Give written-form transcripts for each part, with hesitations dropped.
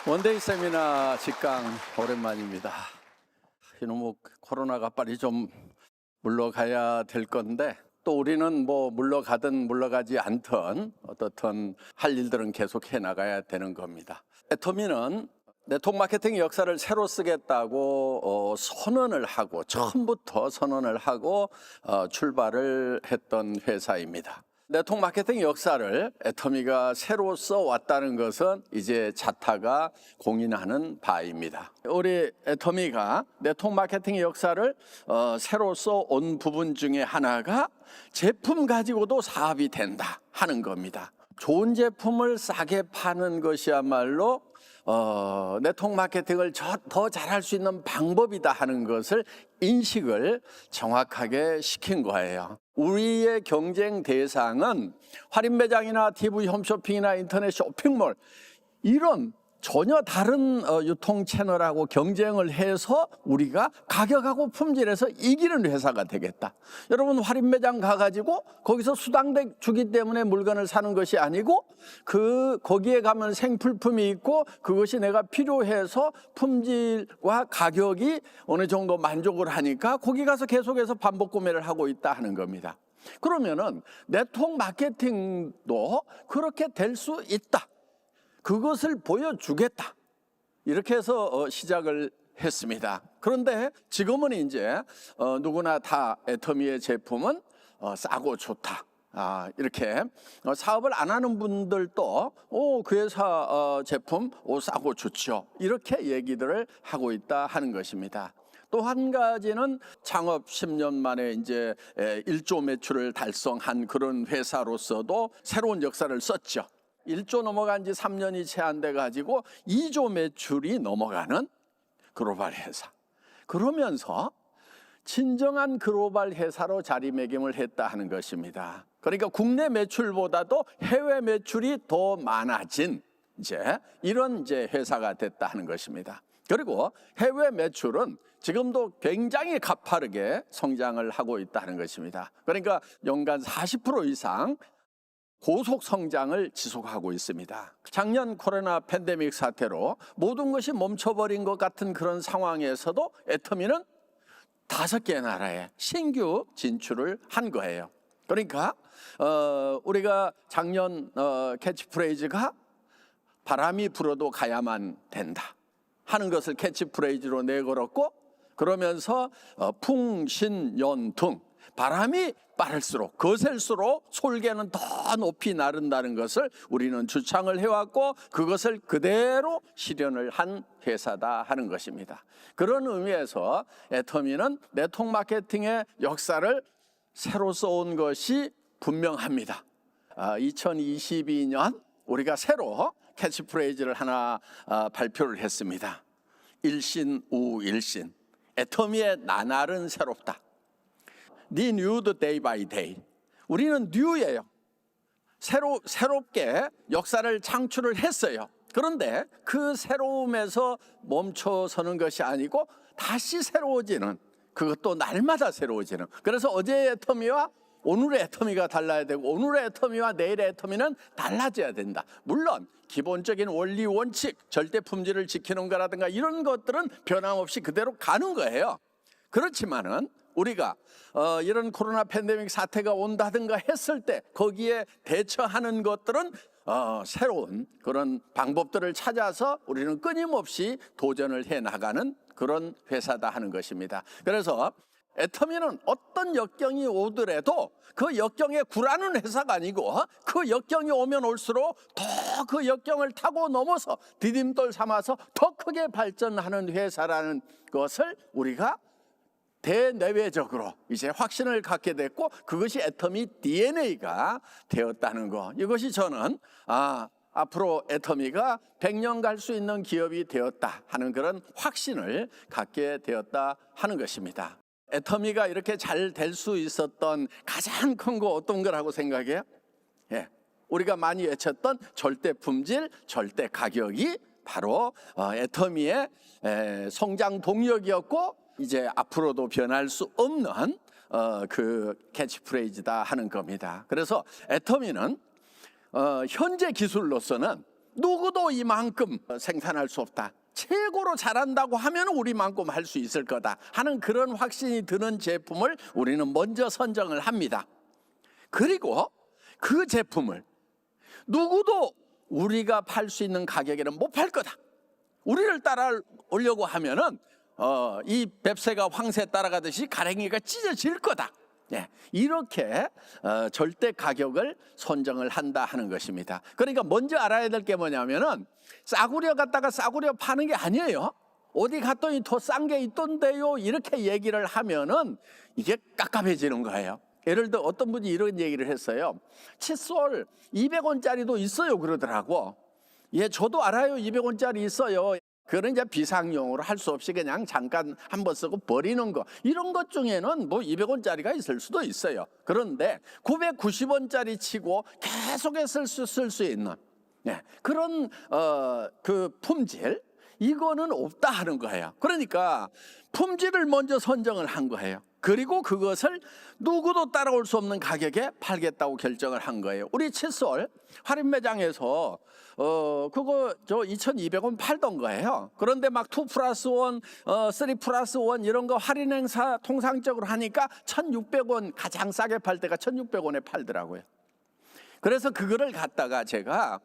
원데이 세미나 직강 오랜만입니다. 이놈의 코로나가 빨리 좀 물러가야 될 건데 또 우리는 뭐 물러가든 물러가지 않든 어떻든 할 일들은 계속 해나가야 되는 겁니다. 애터미는 네트워크 마케팅 역사를 새로 쓰겠다고 선언을 하고 처음부터 선언을 하고 출발을 했던 회사입니다. 네트워크 마케팅 역사를 애터미가 새로 써왔다는 것은 이제 자타가 공인하는 바입니다. 우리 애터미가 네트워크 마케팅 역사를 새로 써온 부분 중에 하나가 제품 가지고도 사업이 된다 하는 겁니다. 좋은 제품을 싸게 파는 것이야말로 네트워크 마케팅을 더 잘할 수 있는 방법이다 하는 것을 인식을 정확하게 시킨 거예요. 우리의 경쟁 대상은 할인 매장이나 TV 홈쇼핑이나 인터넷 쇼핑몰 이런 전혀 다른 유통 채널하고 경쟁을 해서 우리가 가격하고 품질에서 이기는 회사가 되겠다. 여러분 할인 매장 가가지고 거기서 수당백 주기 때문에 물건을 사는 것이 아니고 거기에 가면 생필품이 있고 그것이 내가 필요해서 품질과 가격이 어느 정도 만족을 하니까 거기 가서 계속해서 반복 구매를 하고 있다 하는 겁니다. 그러면은 네트워크 마케팅도 그렇게 될 수 있다. 그것을 보여주겠다. 이렇게 해서 시작을 했습니다. 그런데 지금은 이제 누구나 다 애터미의 제품은 싸고 좋다. 이렇게 사업을 안 하는 분들도 그 회사 제품 싸고 좋죠. 이렇게 얘기들을 하고 있다 하는 것입니다. 또 한 가지는 창업 10년 만에 이제 1조 매출을 달성한 그런 회사로서도 새로운 역사를 썼죠. 1조 넘어간 지 3년이 채 안 돼 가지고 2조 매출이 넘어가는 글로벌 회사. 그러면서 진정한 글로벌 회사로 자리매김을 했다 하는 것입니다. 그러니까 국내 매출보다도 해외 매출이 더 많아진 이런 회사가 됐다 하는 것입니다. 그리고 해외 매출은 지금도 굉장히 가파르게 성장을 하고 있다는 것입니다. 그러니까 연간 40% 이상 고속 성장을 지속하고 있습니다. 작년 코로나 팬데믹 사태로 모든 것이 멈춰버린 것 같은 그런 상황에서도 애터미는 5개 나라에 신규 진출을 한 거예요. 그러니까 우리가 작년 캐치프레이즈가 바람이 불어도 가야만 된다 하는 것을 캐치프레이즈로 내걸었고, 그러면서 풍신연등, 바람이 빠를수록 거셀수록 솔개는 더 높이 나른다는 것을 우리는 주창을 해왔고 그것을 그대로 실현을 한 회사다 하는 것입니다. 그런 의미에서 애터미는 네트워크 마케팅의 역사를 새로 써온 것이 분명합니다. 2022년 우리가 새로 캐치프레이즈를 하나 발표를 했습니다. 일신우일신, 애터미의 나날은 새롭다. Renewed day by day. 우리는 뉴예요. 새롭게 역사를 창출을 했어요. 그런데 그 새로움에서 멈춰서는 것이 아니고 다시 새로워지는, 그것도 날마다 새로워지는. 그래서 어제의 애터미와 오늘의 애터미가 달라야 되고 오늘의 애터미와 내일의 애터미는 달라져야 된다. 물론 기본적인 원리 원칙, 절대 품질을 지키는 거라든가 이런 것들은 변함없이 그대로 가는 거예요. 그렇지만은 우리가 이런 코로나 팬데믹 사태가 온다든가 했을 때 거기에 대처하는 것들은 새로운 그런 방법들을 찾아서 우리는 끊임없이 도전을 해나가는 그런 회사다 하는 것입니다. 그래서 애터미는 어떤 역경이 오더라도 그 역경에 굴하는 회사가 아니고 그 역경이 오면 올수록 더 그 역경을 타고 넘어서 디딤돌 삼아서 더 크게 발전하는 회사라는 것을 우리가 대내외적으로 이제 확신을 갖게 됐고 그것이 애터미 DNA가 되었다는 것. 이것이 저는 앞으로 애터미가 100년 갈 수 있는 기업이 되었다 하는 그런 확신을 갖게 되었다 하는 것입니다. 애터미가 이렇게 잘 될 수 있었던 가장 큰 거 어떤 거라고 생각해요? 우리가 많이 외쳤던 절대 품질, 절대 가격이 바로 애터미의 성장 동력이었고 이제 앞으로도 변할 수 없는 그 캐치프레이즈다 하는 겁니다. 그래서 애터미는 현재 기술로서는 누구도 이만큼 생산할 수 없다. 최고로 잘한다고 하면 우리만큼 할 수 있을 거다 하는 그런 확신이 드는 제품을 우리는 먼저 선정을 합니다. 그리고 그 제품을 누구도 우리가 팔 수 있는 가격에는 못 팔 거다. 우리를 따라오려고 하면은 이 뱁새가 황새 따라가듯이 가랭이가 찢어질 거다. 네, 이렇게 절대 가격을 선정을 한다 하는 것입니다. 그러니까 먼저 알아야 될 게 뭐냐면은 싸구려 갖다가 싸구려 파는 게 아니에요. 어디 갔더니 더 싼 게 있던데요 이렇게 얘기를 하면은 이게 깝깝해지는 거예요. 예를 들어 어떤 분이 이런 얘기를 했어요. 칫솔 200원짜리도 있어요 그러더라고. 예, 저도 알아요. 200원짜리 있어요. 그건 이제 비상용으로 할 수 없이 그냥 잠깐 한번 쓰고 버리는 거, 이런 것 중에는 뭐 200원짜리가 있을 수도 있어요. 그런데 990원짜리 치고 계속해서 쓸 수 있는 그런 그 품질, 이거는 없다 하는 거예요. 그러니까 품질을 먼저 선정을 한 거예요. 그리고 그것을 누구도 따라올 수 없는 가격에 팔겠다고 결정을 한 거예요. 우리 칫솔 할인 매장에서 그거 저 2,200원 팔던 거예요. 그런데 막 2+1, 3+1 이런 거 할인 행사 통상적으로 하니까 1,600원, 가장 싸게 팔 때가 1,600원에 팔더라고요. 그래서 그거를 갖다가 제가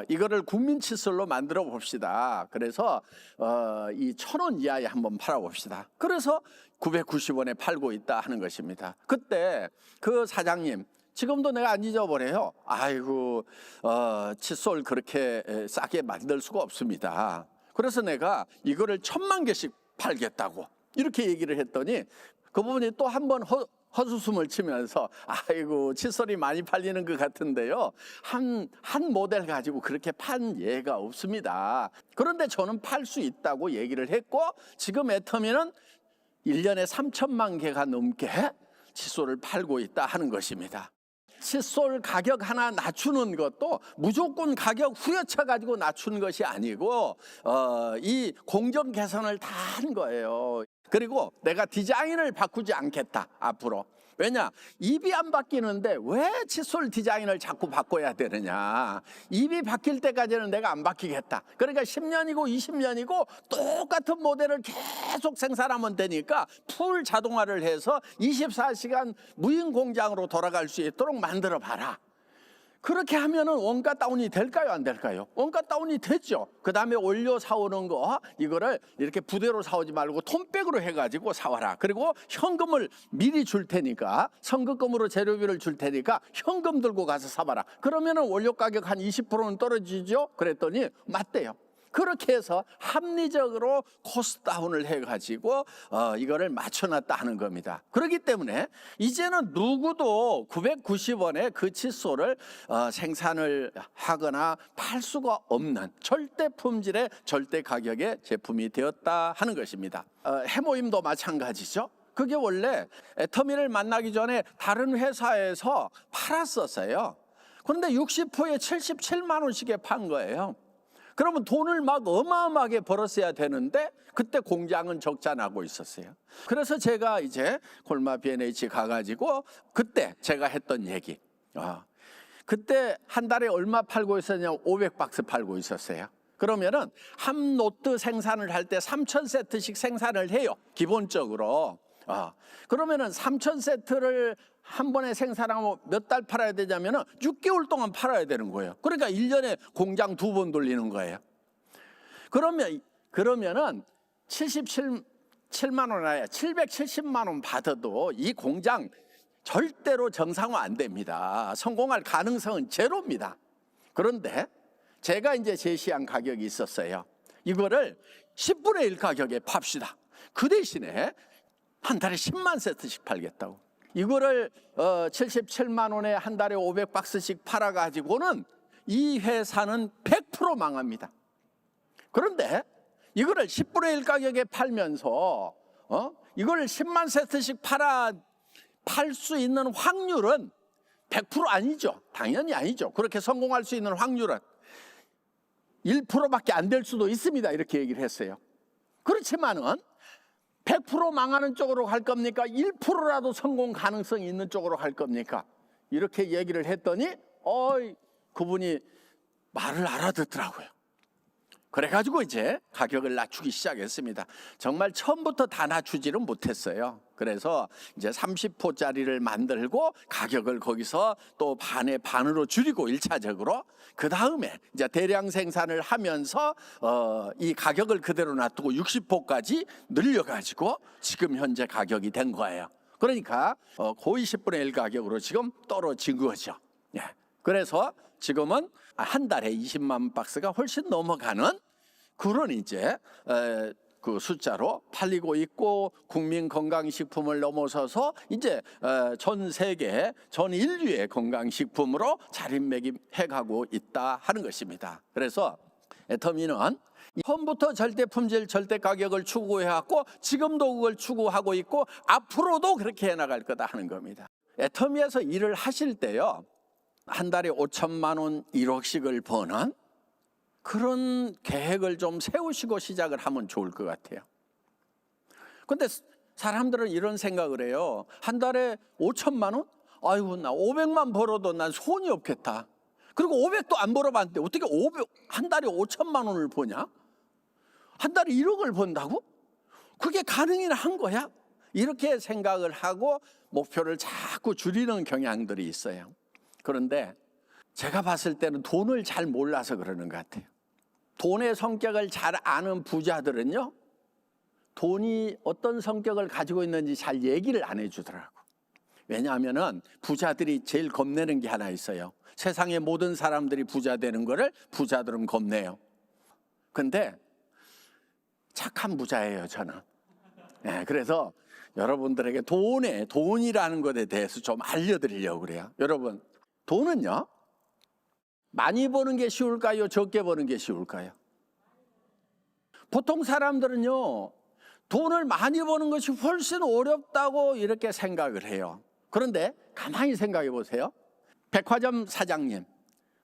이거를 국민 칫솔로 만들어 봅시다. 그래서 이 1,000원 이하에 한번 팔아 봅시다. 그래서 990원에 팔고 있다 하는 것입니다. 그때 그 사장님, 지금도 내가 안 잊어버려요. 아이고 칫솔 그렇게 싸게 만들 수가 없습니다. 그래서 내가 이거를 1,000만 개씩 팔겠다고 이렇게 얘기를 했더니 그분이 또 한 번 헛웃음을 치면서 아이고 칫솔이 많이 팔리는 것 같은데요, 한 모델 가지고 그렇게 판 예가 없습니다. 그런데 저는 팔 수 있다고 얘기를 했고, 지금 애터미는 1년에 3천만 개가 넘게 칫솔을 팔고 있다 하는 것입니다. 칫솔 가격 하나 낮추는 것도 무조건 가격 후려쳐 가지고 낮춘 것이 아니고 이 공정 개선을 다 한 거예요. 그리고 내가 디자인을 바꾸지 않겠다 앞으로. 왜냐, 입이 안 바뀌는데 왜 칫솔 디자인을 자꾸 바꿔야 되느냐. 입이 바뀔 때까지는 내가 안 바뀌겠다. 그러니까 10년이고 20년이고 똑같은 모델을 계속 생산하면 되니까 풀 자동화를 해서 24시간 무인 공장으로 돌아갈 수 있도록 만들어 봐라. 그렇게 하면은 원가 다운이 될까요, 안 될까요? 원가 다운이 됐죠. 그 다음에 원료 사오는 거, 이거를 이렇게 부대로 사오지 말고 톤백으로 해가지고 사와라. 그리고 현금을 미리 줄 테니까, 선급금으로 재료비를 줄 테니까 현금 들고 가서 사봐라. 그러면은 원료 가격 한 20%는 떨어지죠. 그랬더니 맞대요. 그렇게 해서 합리적으로 코스트 다운을 해가지고 이거를 맞춰놨다 하는 겁니다. 그렇기 때문에 이제는 누구도 990원에 그 칫솔을 생산을 하거나 팔 수가 없는 절대 품질의 절대 가격의 제품이 되었다 하는 것입니다. 해모임도 마찬가지죠. 그게 원래 애터미를 만나기 전에 다른 회사에서 팔았었어요. 그런데 60호에 77만 원씩에 판 거예요. 그러면 돈을 막 어마어마하게 벌었어야 되는데 그때 공장은 적자 나고 있었어요. 그래서 제가 이제 콜마 B&H 가가지고 그때 제가 했던 얘기, 그때 한 달에 얼마 팔고 있었냐, 500박스 팔고 있었어요. 그러면은 한 노트 생산을 할 때 3,000세트씩 생산을 해요, 기본적으로. 그러면은 3,000세트를 한 번에 생산하면 몇 달 팔아야 되냐면은 6개월 동안 팔아야 되는 거예요. 그러니까 1년에 공장 2번 돌리는 거예요. 그러면은 77만 원 아니야, 770만 원 받아도 이 공장 절대로 정상화 안 됩니다. 성공할 가능성은 제로입니다. 그런데 제가 이제 제시한 가격이 있었어요. 이거를 10분의 1 가격에 팝시다. 그 대신에 한 달에 10만 세트씩 팔겠다고. 이거를 77만 원에 한 달에 500박스씩 팔아가지고는 이 회사는 100% 망합니다. 그런데 이거를 10분의 1 가격에 팔면서 이걸 10만 세트씩 팔 수 있는 확률은 100% 아니죠. 당연히 아니죠. 그렇게 성공할 수 있는 확률은 1%밖에 안 될 수도 있습니다. 이렇게 얘기를 했어요. 그렇지만은 100% 망하는 쪽으로 갈 겁니까? 1%라도 성공 가능성이 있는 쪽으로 갈 겁니까? 이렇게 얘기를 했더니 그분이 말을 알아듣더라고요. 그래가지고 이제 가격을 낮추기 시작했습니다. 정말 처음부터 다 낮추지는 못했어요. 그래서 이제 30호짜리를 만들고 가격을 거기서 또 반의 반으로 줄이고 1차적으로 그 다음에 이제 대량 생산을 하면서 이 가격을 그대로 놔두고 60호까지 늘려가지고 지금 현재 가격이 된 거예요. 그러니까 거의 10분의 1 가격으로 지금 떨어진 거죠. 예. 그래서 지금은 한 달에 20만 박스가 훨씬 넘어가는 그런 이제 그 숫자로 팔리고 있고, 국민 건강식품을 넘어서서 이제 전 세계 전 인류의 건강식품으로 자리매김해가고 있다 하는 것입니다. 그래서 애터미는 처음부터 절대 품질, 절대 가격을 추구해왔고 지금도 그걸 추구하고 있고 앞으로도 그렇게 해나갈 거다 하는 겁니다. 애터미에서 일을 하실 때요, 한 달에 5천만 원, 1억씩을 버는 그런 계획을 좀 세우시고 시작을 하면 좋을 것 같아요. 근데 사람들은 이런 생각을 해요. 한 달에 5천만 원? 아이고, 나 500만 벌어도 난 손이 없겠다. 그리고 500도 안 벌어봤는데 어떻게 한 달에 5천만 원을 버냐? 한 달에 1억을 번다고? 그게 가능이나 한 거야? 이렇게 생각을 하고 목표를 자꾸 줄이는 경향들이 있어요. 그런데 제가 봤을 때는 돈을 잘 몰라서 그러는 것 같아요. 돈의 성격을 잘 아는 부자들은요, 돈이 어떤 성격을 가지고 있는지 잘 얘기를 안 해주더라고. 왜냐하면은 부자들이 제일 겁내는 게 하나 있어요. 세상의 모든 사람들이 부자 되는 거를 부자들은 겁내요. 근데 착한 부자예요, 저는. 네, 그래서 여러분들에게 돈이라는 것에 대해서 좀 알려드리려고 그래요. 여러분, 돈은요, 많이 버는 게 쉬울까요? 적게 버는 게 쉬울까요? 보통 사람들은요, 돈을 많이 버는 것이 훨씬 어렵다고 이렇게 생각을 해요. 그런데 가만히 생각해 보세요. 백화점 사장님,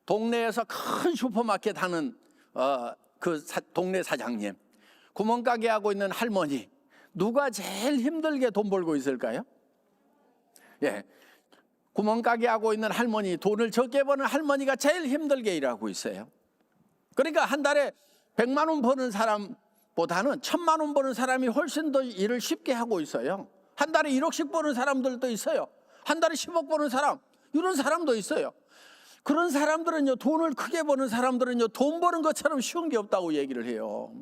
동네에서 큰 슈퍼마켓 하는 동네 사장님, 구멍가게 하고 있는 할머니, 누가 제일 힘들게 돈 벌고 있을까요? 예. 구멍가게 하고 있는 할머니, 돈을 적게 버는 할머니가 제일 힘들게 일하고 있어요. 그러니까 한 달에 100만 원 버는 사람보다는 1000만 원 버는 사람이 훨씬 더 일을 쉽게 하고 있어요. 한 달에 1억씩 버는 사람들도 있어요. 한 달에 10억 버는 사람, 이런 사람도 있어요. 그런 사람들은요, 돈을 크게 버는 사람들은요, 돈 버는 것처럼 쉬운 게 없다고 얘기를 해요.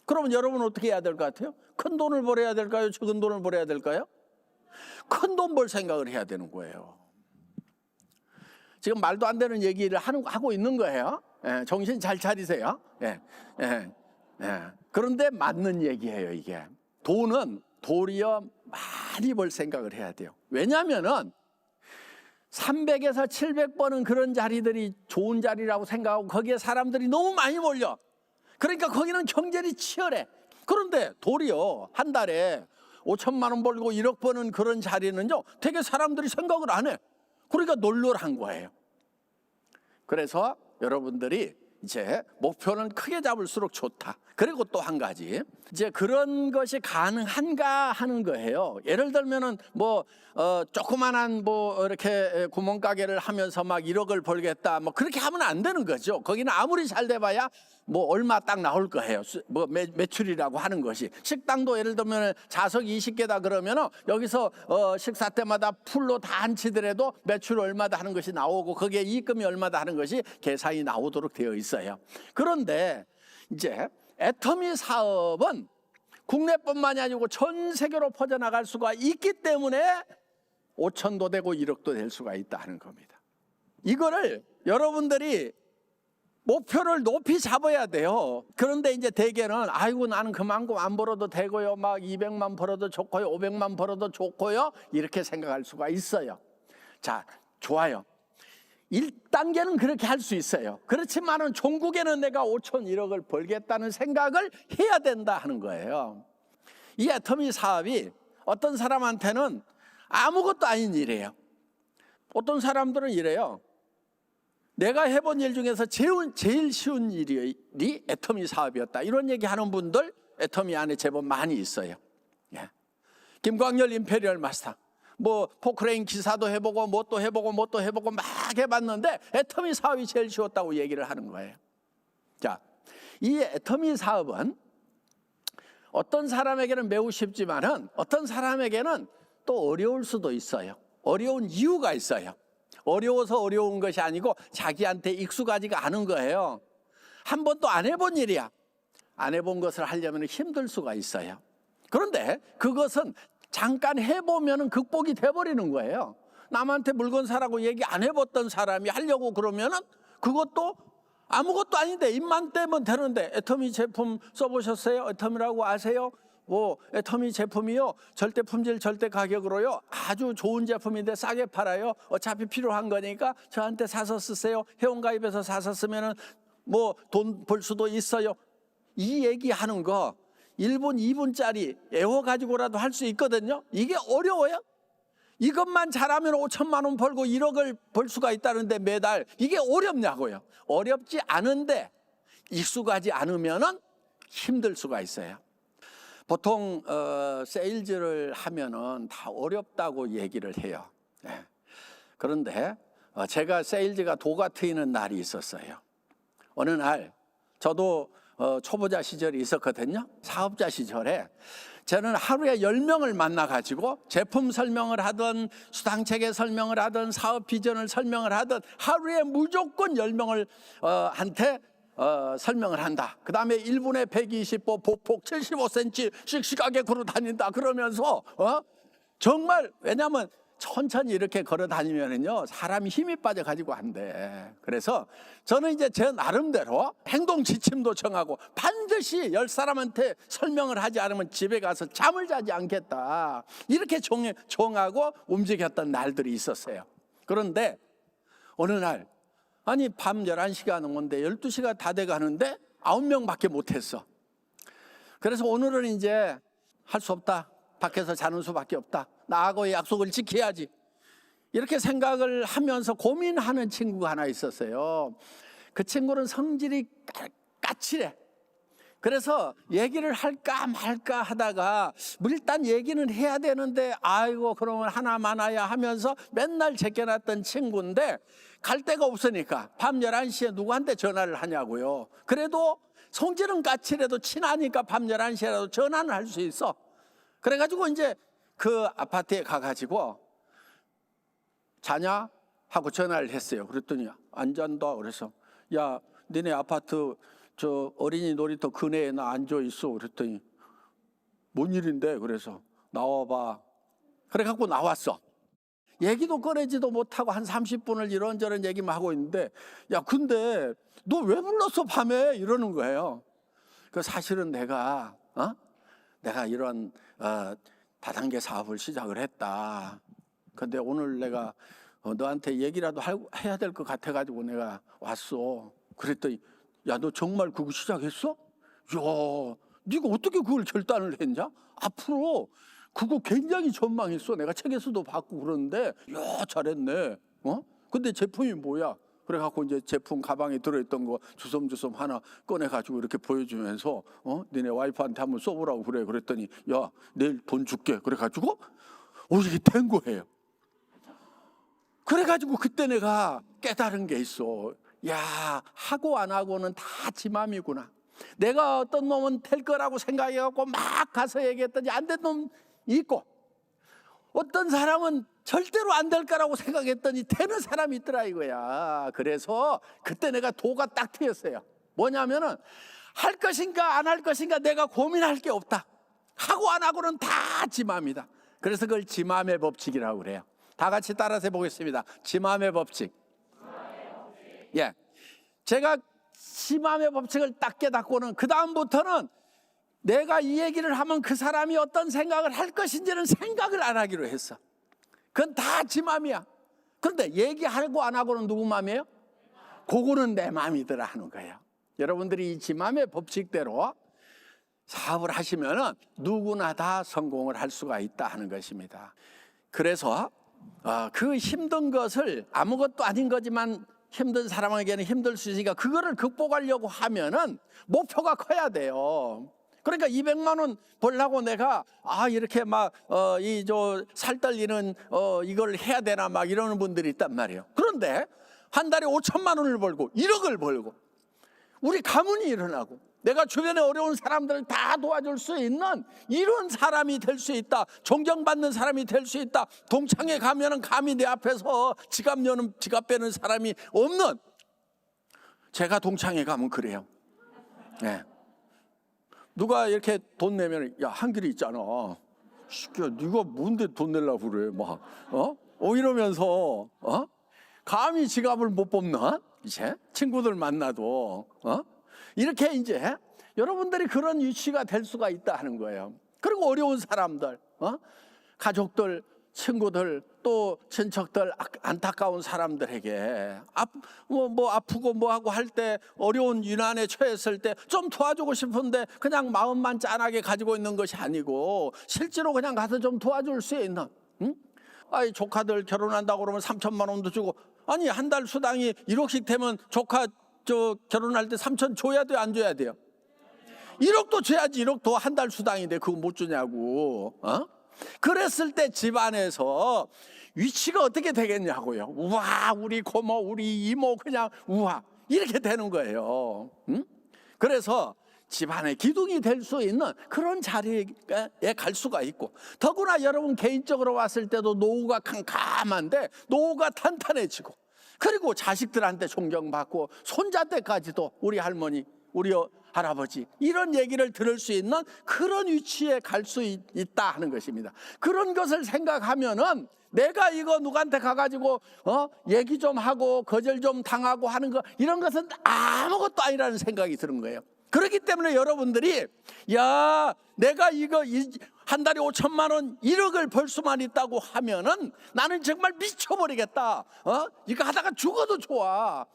그러면 여러분 어떻게 해야 될 것 같아요? 큰 돈을 벌어야 될까요? 적은 돈을 벌어야 될까요? 큰 돈 벌 생각을 해야 되는 거예요. 지금 말도 안 되는 얘기를 하고 있는 거예요. 예, 정신 잘 차리세요. 예, 예, 예. 그런데 맞는 얘기예요, 이게. 돈은 도리어 많이 벌 생각을 해야 돼요. 왜냐하면은 300에서 700번은 그런 자리들이 좋은 자리라고 생각하고 거기에 사람들이 너무 많이 몰려. 그러니까 거기는 경쟁이 치열해. 그런데 도리어 한 달에 5천만 원 벌고 1억 버는 그런 자리는요, 되게 사람들이 생각을 안 해. 그러니까 널널한 거예요. 그래서 여러분들이 이제 목표는 크게 잡을수록 좋다. 그리고 또 한 가지, 이제 그런 것이 가능한가 하는 거예요. 예를 들면은 조그만한 이렇게 구멍가게를 하면서 막 1억을 벌겠다, 그렇게 하면 안 되는 거죠. 거기는 아무리 잘 돼봐야 얼마 딱 나올 거예요. 매출이라고 하는 것이. 식당도 예를 들면 좌석 20개다 그러면은 여기서 식사 때마다 풀로 다 앉히더라도 매출 얼마다 하는 것이 나오고 거기에 이익금이 얼마다 하는 것이 계산이 나오도록 되어 있어요. 그런데 이제 애터미 사업은 국내뿐만이 아니고 전 세계로 퍼져나갈 수가 있기 때문에 5천도 되고 1억도 될 수가 있다 하는 겁니다. 이거를 여러분들이 목표를 높이 잡아야 돼요. 그런데 이제 대개는 아이고 나는 그만큼 안 벌어도 되고요, 200만 벌어도 좋고요, 500만 벌어도 좋고요, 이렇게 생각할 수가 있어요. 자, 좋아요. 1단계는 그렇게 할 수 있어요. 그렇지만은 종국에는 내가 5천 1억을 벌겠다는 생각을 해야 된다 하는 거예요. 이 애터미 사업이 어떤 사람한테는 아무것도 아닌 일이에요. 어떤 사람들은 이래요. 내가 해본 일 중에서 제일 쉬운 일이 애터미 사업이었다, 이런 얘기하는 분들 애터미 안에 제법 많이 있어요. 예. 김광열 임페리얼 마스터, 뭐 포크레인 기사도 해보고 뭣도 해보고 뭣도 해보고 막 해봤는데 애터미 사업이 제일 쉬웠다고 얘기를 하는 거예요. 자, 이 애터미 사업은 어떤 사람에게는 매우 쉽지만은 어떤 사람에게는 또 어려울 수도 있어요. 어려운 이유가 있어요. 어려워서 어려운 것이 아니고 자기한테 익숙하지가 않은 거예요. 한 번도 안 해본 일이야. 안 해본 것을 하려면 힘들 수가 있어요. 그런데 그것은 잠깐 해보면 극복이 돼버리는 거예요. 남한테 물건 사라고 얘기 안 해봤던 사람이 하려고 그러면은 그것도 아무것도 아닌데 입만 떼면 되는데, 애터미 제품 써보셨어요? 애터미라고 아세요? 뭐 애터미 제품이요 절대 품질 절대 가격으로요 아주 좋은 제품인데 싸게 팔아요. 어차피 필요한 거니까 저한테 사서 쓰세요. 회원가입해서 사서 쓰면은 뭐 돈 벌 수도 있어요. 이 얘기하는 거 1분 2분짜리 애워가지고라도 할 수 있거든요. 이게 어려워요? 이것만 잘하면 5천만 원 벌고 1억을 벌 수가 있다는데 매달, 이게 어렵냐고요. 어렵지 않은데 익숙하지 않으면은 힘들 수가 있어요. 보통 세일즈를 하면은 다 어렵다고 얘기를 해요. 네. 그런데 제가 세일즈가 도가 트이는 날이 있었어요. 어느 날 저도 초보자 시절이 있었거든요. 사업자 시절에 저는 하루에 10명을 만나가지고 제품 설명을 하든 수당체계 설명을 하든 사업 비전을 설명을 하든 하루에 무조건 10명을 한테 설명을 한다. 그 다음에 1분에 120보 보폭 75cm 씩씩하게 걸어 다닌다 그러면서 정말, 왜냐하면 천천히 이렇게 걸어 다니면은요 사람이 힘이 빠져 가지고 한대. 그래서 저는 이제 제 나름대로 행동 지침도 정하고 반드시 10사람한테 설명을 하지 않으면 집에 가서 잠을 자지 않겠다, 이렇게 정하고 움직였던 날들이 있었어요. 그런데 어느 날, 아니 밤 11시가 넘었는데 12시가 다 돼 가는데 9명밖에 못했어. 그래서 오늘은 이제 할 수 없다, 밖에서 자는 수밖에 없다, 나하고의 약속을 지켜야지, 이렇게 생각을 하면서 고민하는 친구가 하나 있었어요. 그 친구는 성질이 까칠해. 그래서 얘기를 할까 말까 하다가 일단 얘기는 해야 되는데 아이고 그러면 하나 많아야 하면서 맨날 제껴놨던 친구인데 갈 데가 없으니까 밤 11시에 누구한테 전화를 하냐고요. 그래도 성질은 까칠해도 친하니까 밤 11시라도 전화는 할 수 있어. 그래가지고 이제 그 아파트에 가가지고 자냐? 하고 전화를 했어요. 그랬더니 안 잔다. 그래서 야, 니네 아파트 저 어린이 놀이터 근해에 나 앉아 있어. 그랬더니 뭔 일인데? 그래서 나와봐. 그래갖고 나왔어. 얘기도 꺼내지도 못하고 한 30분을 이런저런 얘기만 하고 있는데, 야 근데 너 왜 불렀어 밤에? 이러는 거예요. 그 사실은 내가 이런 다단계 사업을 시작을 했다. 근데 오늘 내가 너한테 얘기라도 해야 될 것 같아가지고 내가 왔어. 그랬더니 야, 너 정말 그거 시작했어? 야, 네가 어떻게 그걸 결단을 했냐? 앞으로 그거 굉장히 전망했어. 내가 책에서도 봤고 그러는데 야, 잘했네. 근데 제품이 뭐야? 그래갖고 이제 제품 가방에 들어있던 거 주섬주섬 하나 꺼내가지고 이렇게 보여주면서 니네 와이프한테 한번 써보라고 그래. 그랬더니 야, 내일 돈 줄게. 그래가지고 이게 된 거예요. 그래가지고 그때 내가 깨달은 게 있어. 야, 하고 안 하고는 다 지 맘이구나. 내가 어떤 놈은 될 거라고 생각해갖고 막 가서 얘기했더니 안 된 놈 있고, 어떤 사람은 절대로 안 될 거라고 생각했더니 되는 사람이 있더라 이거야. 그래서 그때 내가 도가 딱 트였어요. 뭐냐면은 할 것인가 안 할 것인가 내가 고민할 게 없다. 하고 안 하고는 다 지 맘이다. 그래서 그걸 지 맘의 법칙이라고 그래요. 다 같이 따라서 해보겠습니다. 지 맘의 법칙. 예, 제가 지 맘의 법칙을 딱 깨닫고는 그 다음부터는 내가 이 얘기를 하면 그 사람이 어떤 생각을 할 것인지는 생각을 안 하기로 했어. 그건 다 지 맘이야. 그런데 얘기하고 안 하고는 누구 맘이에요? 그거는 내 맘이더라 하는 거예요. 여러분들이 이 지 맘의 법칙대로 사업을 하시면은 누구나 다 성공을 할 수가 있다 하는 것입니다. 그래서 그 힘든 것을, 아무것도 아닌 거지만 힘든 사람에게는 힘들 수 있으니까 그거를 극복하려고 하면은 목표가 커야 돼요. 그러니까 200만 원 벌려고 내가 이렇게 막 이 저 살떨리는 이걸 해야 되나 막 이러는 분들이 있단 말이에요. 그런데 한 달에 5천만 원을 벌고 1억을 벌고 우리 가문이 일어나고 내가 주변에 어려운 사람들을 다 도와줄 수 있는 이런 사람이 될 수 있다. 존경받는 사람이 될 수 있다. 동창회 가면은 감히 내 앞에서 지갑 빼는 사람이 없는, 제가 동창회 가면 그래요. 네. 누가 이렇게 돈 내면 야, 한길이 있잖아. 시끼야, 네가 뭔데 돈 내려고 그래? 막 이러면서 감히 지갑을 못 뽑나? 이제 친구들 만나도 이렇게 이제 여러분들이 그런 위치가 될 수가 있다 하는 거예요. 그리고 어려운 사람들, 가족들, 친구들, 또 친척들, 안타까운 사람들에게 아프고 뭐하고 할 때, 어려운 유난에 처했을 때 좀 도와주고 싶은데 그냥 마음만 짠하게 가지고 있는 것이 아니고 실제로 그냥 가서 좀 도와줄 수 있는, 조카들 결혼한다고 그러면 3천만 원도 주고, 아니 한 달 수당이 1억씩 되면 조카 결혼할 때 3천 줘야 돼요, 안 줘야 돼요? 1억도 줘야지. 1억도 한 달 수당인데 그거 못 주냐고. 그랬을 때 집안에서 위치가 어떻게 되겠냐고요. 우와, 우리 고모, 우리 이모 그냥 우와 이렇게 되는 거예요. 그래서 집안의 기둥이 될 수 있는 그런 자리에 갈 수가 있고, 더구나 여러분 개인적으로 왔을 때도 노후가 캄캄한데 노후가 탄탄해지고, 그리고 자식들한테 존경받고 손자 때까지도 우리 할머니, 우리 할아버지 이런 얘기를 들을 수 있는 그런 위치에 갈 수 있다 하는 것입니다. 그런 것을 생각하면은 내가 이거 누구한테 가가지고 얘기 좀 하고 거절 좀 당하고 하는 거, 이런 것은 아무것도 아니라는 생각이 드는 거예요. 그렇기 때문에 여러분들이 야, 내가 이거 한 달에 5천만 원 1억을 벌 수만 있다고 하면은 나는 정말 미쳐버리겠다, 이거 하다가 죽어도 좋아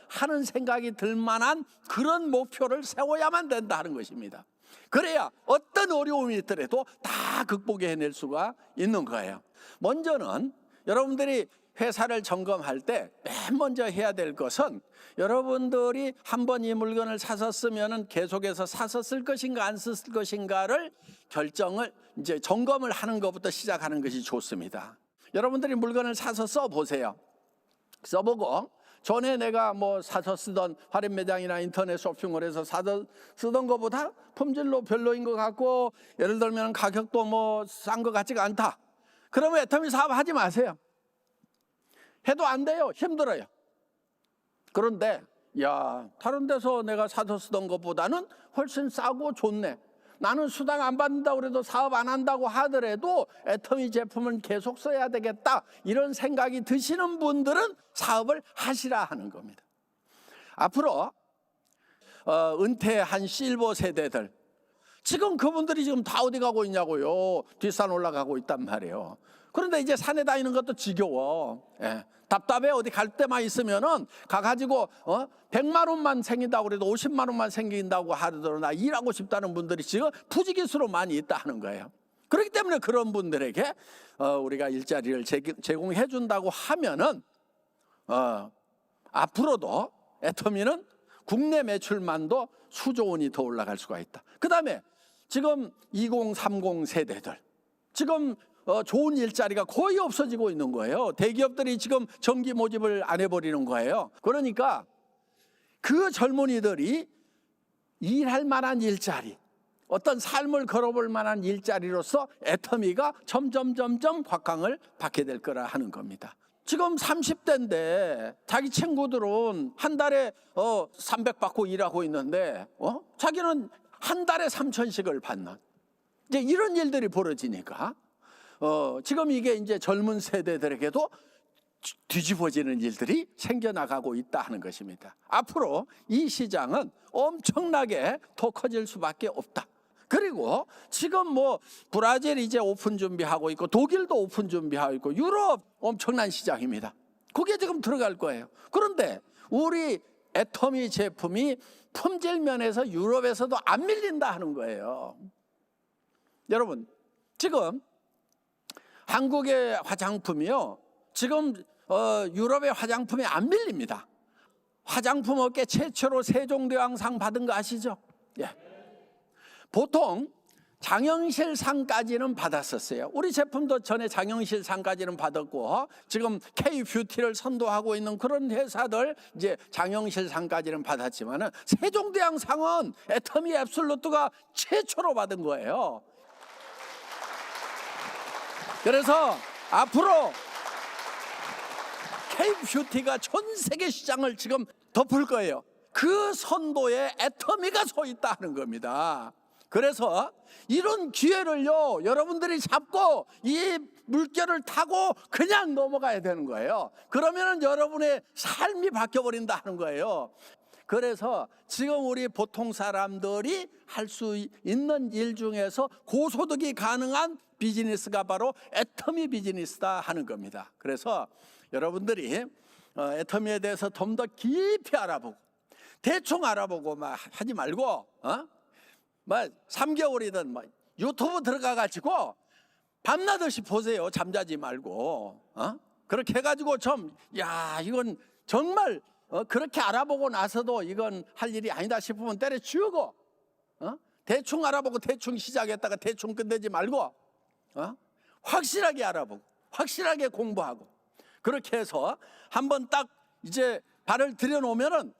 하는 생각이 들 만한 그런 목표를 세워야만 된다 하는 것입니다. 그래야 어떤 어려움이 있더라도 다 극복해낼 수가 있는 거예요. 먼저는 여러분들이 회사를 점검할 때 맨 먼저 해야 될 것은, 여러분들이 한번 이 물건을 사서 쓰면은 계속해서 사서 쓸 것인가 안 쓸 것인가를 결정을, 이제 점검을 하는 것부터 시작하는 것이 좋습니다. 여러분들이 물건을 사서 써보세요. 써보고 전에 내가 사서 쓰던 할인 매장이나 인터넷 쇼핑몰에서 사서 쓰던 것보다 품질로 별로인 것 같고, 예를 들면 가격도 싼 것 같지가 않다. 그러면 애터미 사업 하지 마세요. 해도 안 돼요. 힘들어요. 그런데 다른 데서 내가 사서 쓰던 것보다는 훨씬 싸고 좋네, 나는 수당 안 받는다고 그래도 사업 안 한다고 하더라도 애터미 제품은 계속 써야 되겠다, 이런 생각이 드시는 분들은 사업을 하시라 하는 겁니다. 앞으로 은퇴한 실버 세대들, 지금 그분들이 지금 다 어디 가고 있냐고요. 뒷산 올라가고 있단 말이에요. 그런데 이제 산에 다니는 것도 지겨워. 답답해. 어디 갈 때만 있으면은 가가지고 100만 원만 생긴다고 그래도 50만 원만 생긴다고 하더라도 나 일하고 싶다는 분들이 지금 부지기수로 많이 있다 하는 거예요. 그렇기 때문에 그런 분들에게 우리가 일자리를 제공해 준다고 하면은 앞으로도 애터미는 국내 매출만도 수조 원이 더 올라갈 수가 있다. 그 다음에 지금 2030 세대들, 지금 좋은 일자리가 거의 없어지고 있는 거예요. 대기업들이 지금 정기 모집을 안 해버리는 거예요. 그러니까 그 젊은이들이 일할 만한 일자리, 어떤 삶을 걸어볼 만한 일자리로서 애터미가 점점 곽강을 받게 될 거라 하는 겁니다. 지금 30대인데 자기 친구들은 한 달에 300 받고 일하고 있는데 자기는 한 달에 3,000씩을 받는, 이제 이런 일들이 벌어지니까 지금 이게 이제 젊은 세대들에게도 뒤집어지는 일들이 생겨나가고 있다 하는 것입니다. 앞으로 이 시장은 엄청나게 더 커질 수밖에 없다. 그리고 지금 브라질 이제 오픈 준비하고 있고, 독일도 오픈 준비하고 있고, 유럽 엄청난 시장입니다. 그게 지금 들어갈 거예요. 그런데 우리 애터미 제품이 품질 면에서 유럽에서도 안 밀린다 하는 거예요. 여러분, 지금 한국의 화장품이요, 지금 유럽의 화장품이 안 밀립니다. 화장품 업계 최초로 세종대왕상 받은 거 아시죠? 예. 보통 장영실상까지는 받았었어요. 우리 제품도 전에 장영실상까지는 받았고, 지금 K뷰티를 선도하고 있는 그런 회사들 이제 장영실상까지는 받았지만은 세종대왕상은 애터미 앱솔루트가 최초로 받은 거예요. 그래서 앞으로 K뷰티가 전 세계 시장을 지금 덮을 거예요. 그 선도에 애터미가 서 있다는 겁니다. 그래서 이런 기회를요, 여러분들이 잡고 이 물결을 타고 그냥 넘어가야 되는 거예요. 그러면은 여러분의 삶이 바뀌어버린다 하는 거예요. 그래서 지금 우리 보통 사람들이 할 수 있는 일 중에서 고소득이 가능한 비즈니스가 바로 애터미 비즈니스다 하는 겁니다. 그래서 여러분들이 애터미에 대해서 좀 더 깊이 알아보고, 대충 알아보고 막 하지 말고, 막 3개월이든 막 유튜브 들어가 가지고 밤낮없이 보세요. 잠자지 말고. 그렇게 해가지고 좀, 이건 정말 그렇게 알아보고 나서도 이건 할 일이 아니다 싶으면 때려치우고, 대충 알아보고 대충 시작했다가 대충 끝내지 말고, 확실하게 알아보고 확실하게 공부하고, 그렇게 해서 한번 딱 이제 발을 들여놓으면은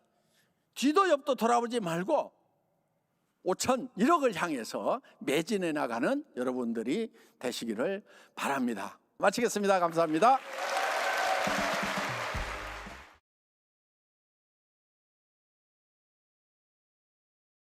뒤도 옆도 돌아보지 말고 5천 1억을 향해서 매진해 나가는 여러분들이 되시기를 바랍니다. 마치겠습니다. 감사합니다.